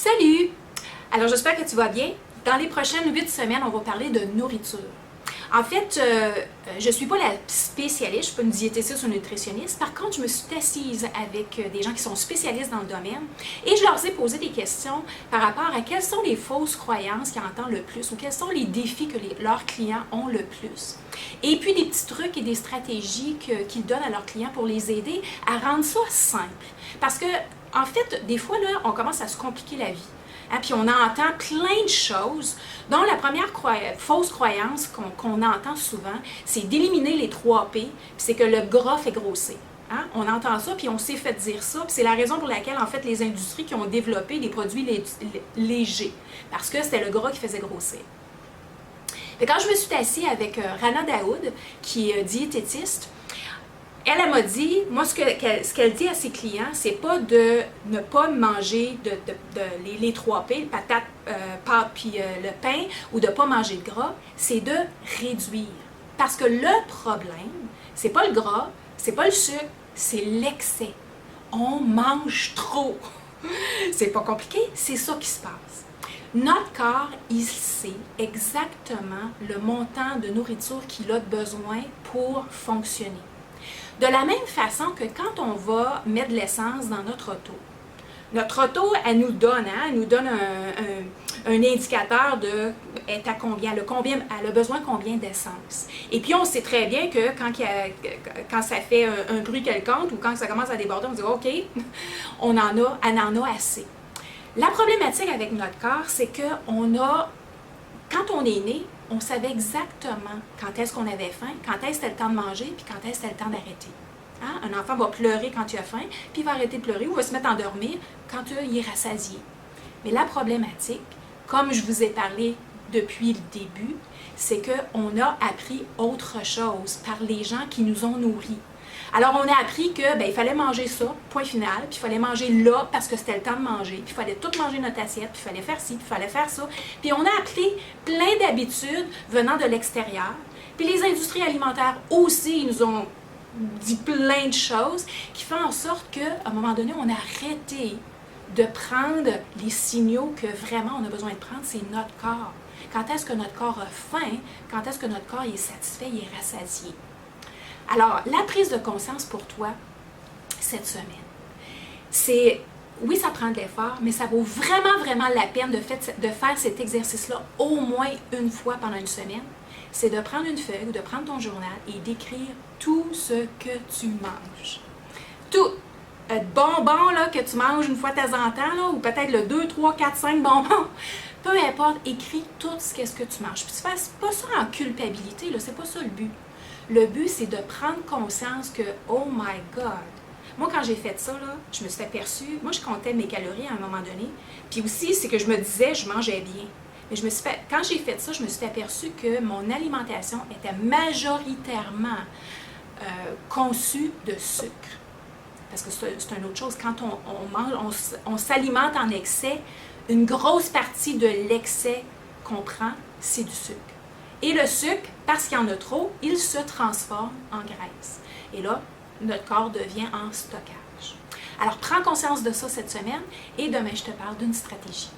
Salut! Alors j'espère que tu vas bien. Dans les prochaines 8 semaines, on va parler de nourriture. En fait, je ne suis pas la spécialiste, je ne suis pas une diététicienne ou une nutritionniste. Par contre, je me suis assise avec des gens qui sont spécialistes dans le domaine et je leur ai posé des questions par rapport à quelles sont les fausses croyances qu'ils entendent le plus ou quels sont les défis que leurs clients ont le plus. Et puis des petits trucs et des stratégies qu'ils donnent à leurs clients pour les aider à rendre ça simple. Parce que, en fait, des fois, là, on commence à se compliquer la vie. Hein, puis on entend plein de choses, dont la première fausse croyance qu'on entend souvent, c'est d'éliminer les 3 P, puis c'est que le gras fait grossir. Hein? On entend ça, puis on s'est fait dire ça, puis c'est la raison pour laquelle, en fait, les industries qui ont développé des produits légers, parce que c'était le gras qui faisait grossir. Et quand je me suis assise avec Rana Daoud, qui est diététiste, elle m'a dit, moi, ce qu'elle dit à ses clients, c'est pas de ne pas manger les 3 P, patate, pâte puis le pain, ou de ne pas manger de gras, c'est de réduire. Parce que le problème, c'est pas le gras, c'est pas le sucre, c'est l'excès. On mange trop. C'est pas compliqué, c'est ça qui se passe. Notre corps, il sait exactement le montant de nourriture qu'il a besoin pour fonctionner. De la même façon que quand on va mettre de l'essence dans notre auto, elle nous donne un indicateur de est à combien, elle a besoin combien d'essence. Et puis on sait très bien que quand ça fait un bruit quelconque ou quand ça commence à déborder, on dit OK, elle en a assez. La problématique avec notre corps, c'est que quand on est né, on savait exactement quand est-ce qu'on avait faim, quand est-ce que c'était le temps de manger, puis quand est-ce que c'était le temps d'arrêter. Hein? Un enfant va pleurer quand il a faim, puis il va arrêter de pleurer ou va se mettre à endormir quand il est rassasié. Mais la problématique, comme je vous ai parlé depuis le début, c'est qu'on a appris autre chose par les gens qui nous ont nourris. Alors, on a appris que il fallait manger ça, point final, puis il fallait manger là parce que c'était le temps de manger, puis il fallait tout manger notre assiette, puis il fallait faire ci, puis il fallait faire ça. Puis on a appris plein d'habitudes venant de l'extérieur. Puis les industries alimentaires aussi nous ont dit plein de choses qui font en sorte qu'à un moment donné, on a arrêté de prendre les signaux que vraiment on a besoin de prendre, c'est notre corps. Quand est-ce que notre corps a faim? Quand est-ce que notre corps est satisfait, il est rassasié? Alors, la prise de conscience pour toi, cette semaine, c'est, oui, ça prend de l'effort, mais ça vaut vraiment la peine de faire cet exercice-là au moins une fois pendant une semaine. C'est de prendre une feuille ou de prendre ton journal et d'écrire tout ce que tu manges. Tout. Bonbons là, que tu manges une fois de temps en temps, là, ou peut-être le 2, 3, 4, 5 bonbons. Peu importe, écris tout ce que tu manges. Puis tu ne fasses pas ça en culpabilité, là, c'est pas ça le but. Le but, c'est de prendre conscience que, oh my God! Moi, quand j'ai fait ça, là, je me suis aperçue, moi, je comptais mes calories à un moment donné. Puis aussi, c'est que je me disais, je mangeais bien. Mais quand j'ai fait ça, je me suis aperçue que mon alimentation était majoritairement conçue de sucre. Parce que c'est une autre chose. Quand on s'alimente en excès, une grosse partie de l'excès qu'on prend, c'est du sucre. Et le sucre, parce qu'il y en a trop, il se transforme en graisse. Et là, notre corps devient en stockage. Alors, prends conscience de ça cette semaine et demain, je te parle d'une stratégie.